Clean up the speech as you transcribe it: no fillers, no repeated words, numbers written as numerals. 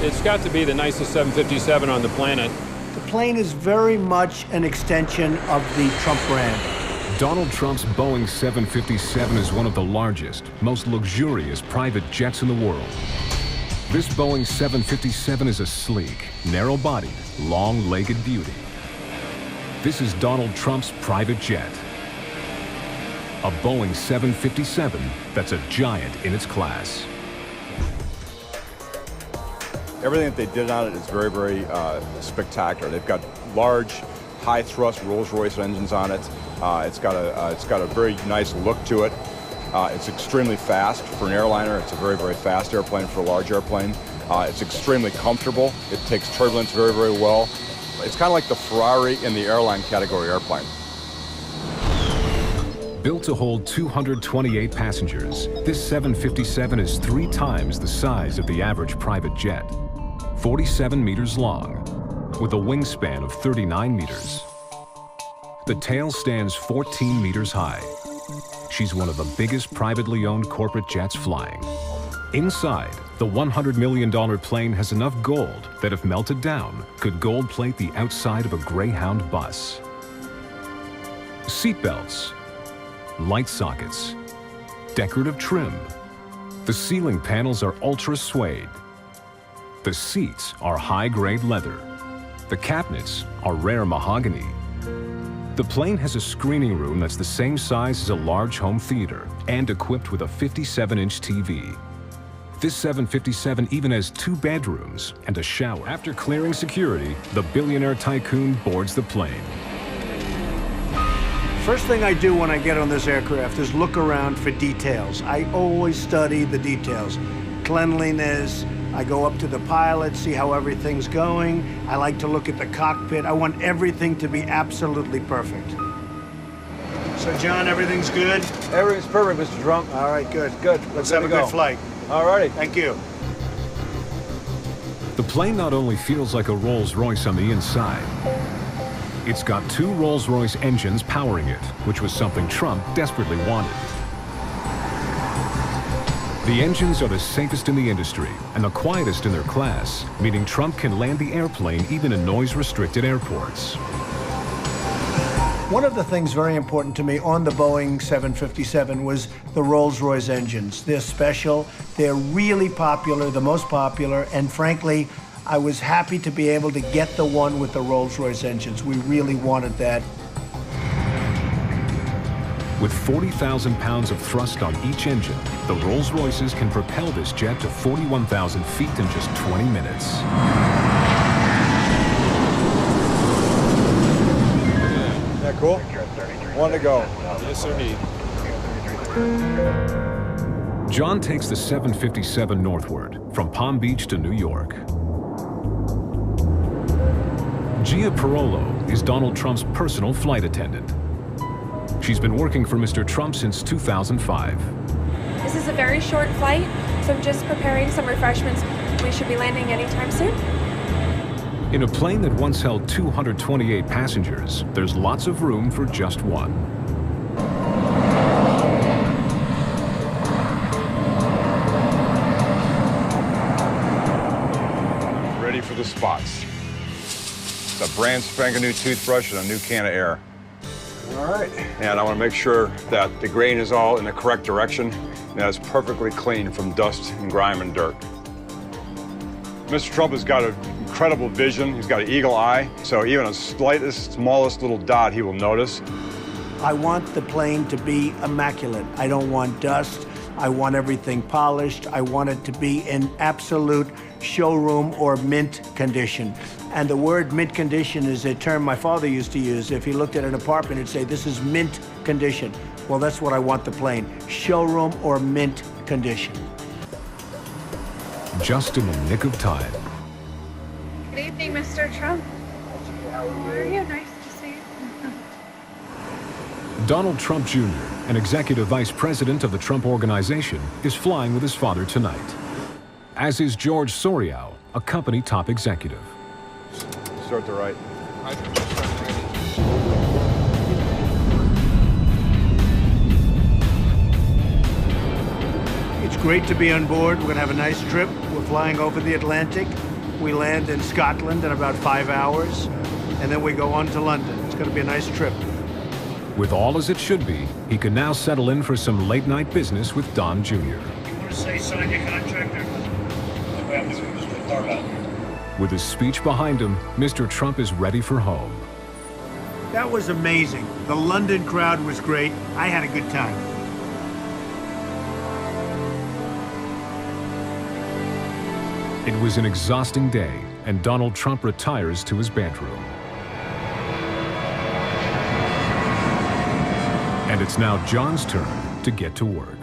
It's got to be the nicest 757 on the planet. The plane is very much an extension of the Trump brand. Donald Trump's Boeing 757 is one of the largest, most luxurious private jets in the world. This Boeing 757 is a sleek, narrow-bodied, long-legged beauty. This is Donald Trump's private jet. A Boeing 757 that's a giant in its class. Everything that they did on it is very, very spectacular. They've got large, high-thrust Rolls-Royce engines on it. It's got a very nice look to it. It's extremely fast for an airliner. It's a very, very fast airplane for a large airplane. It's extremely comfortable. It takes turbulence very, very well. It's kind of like the Ferrari in the airline category airplane. Built to hold 228 passengers, this 757 is 3 times the size of the average private jet. 47 meters long, with a wingspan of 39 meters. The tail stands 14 meters high. She's one of the biggest privately owned corporate jets flying. Inside, the $100 million plane has enough gold that if melted down, could gold plate the outside of a Greyhound bus. Seatbelts, light sockets, decorative trim. The ceiling panels are ultra suede. The seats are high-grade leather. The cabinets are rare mahogany. The plane has a screening room that's the same size as a large home theater and equipped with a 57-inch TV. This 757 even has 2 bedrooms and a shower. After clearing security, the billionaire tycoon boards the plane. First thing I do when I get on this aircraft is look around for details. I always study the details. Cleanliness, I go up to the pilot, see how everything's going. I like to look at the cockpit. I want everything to be absolutely perfect. So, John, everything's good? Everything's perfect, Mr. Trump. All right, good. Good. Let's have a good flight. All righty. Thank you. The plane not only feels like a Rolls-Royce on the inside, it's got 2 Rolls-Royce engines powering it, which was something Trump desperately wanted. The engines are the safest in the industry and the quietest in their class, meaning Trump can land the airplane even in noise-restricted airports. One of the things very important to me on the Boeing 757 was the Rolls-Royce engines. They're special, they're really popular, the most popular, and frankly, I was happy to be able to get the one with the Rolls-Royce engines. We really wanted that. With 40,000 pounds of thrust on each engine, the Rolls-Royces can propel this jet to 41,000 feet in just 20 minutes. Isn't that cool? 1 to go. Yes, sir. John takes the 757 northward from Palm Beach to New York. Gia Parolo is Donald Trump's personal flight attendant. She's been working for Mr. Trump since 2005. This is a very short flight, so I'm just preparing some refreshments. We should be landing anytime soon. In a plane that once held 228 passengers, there's lots of room for just one. Ready for the spots. It's a brand spanking new toothbrush and a new can of air. All right. And I want to make sure that the grain is all in the correct direction and that it's perfectly clean from dust and grime and dirt. Mr. Trump has got an incredible vision. He's got an eagle eye, so even a slightest, smallest little dot he will notice. I want the plane to be immaculate. I don't want dust. I want everything polished. I want it to be in absolute showroom or mint condition. And the word mint condition is a term my father used to use. If he looked at an apartment, he'd say, this is mint condition. Well, that's what I want the plane, showroom or mint condition. Just in the nick of time. Good evening, Mr. Trump. How are you? Nice to see you. Donald Trump Jr., an executive vice president of the Trump Organization, is flying with his father tonight, as is George Soriao, a company top executive. Start the right. It's great to be on board. We're going to have a nice trip. We're flying over the Atlantic. We land in Scotland in about 5 hours, and then we go on to London. It's going to be a nice trip. With all as it should be, he can now settle in for some late-night business with Don Jr. You want to say sign your contract or we have to just put Thor out? With his speech behind him, Mr. Trump is ready for home. That was amazing. The London crowd was great. I had a good time. It was an exhausting day, and Donald Trump retires to his bedroom. And it's now John's turn to get to work.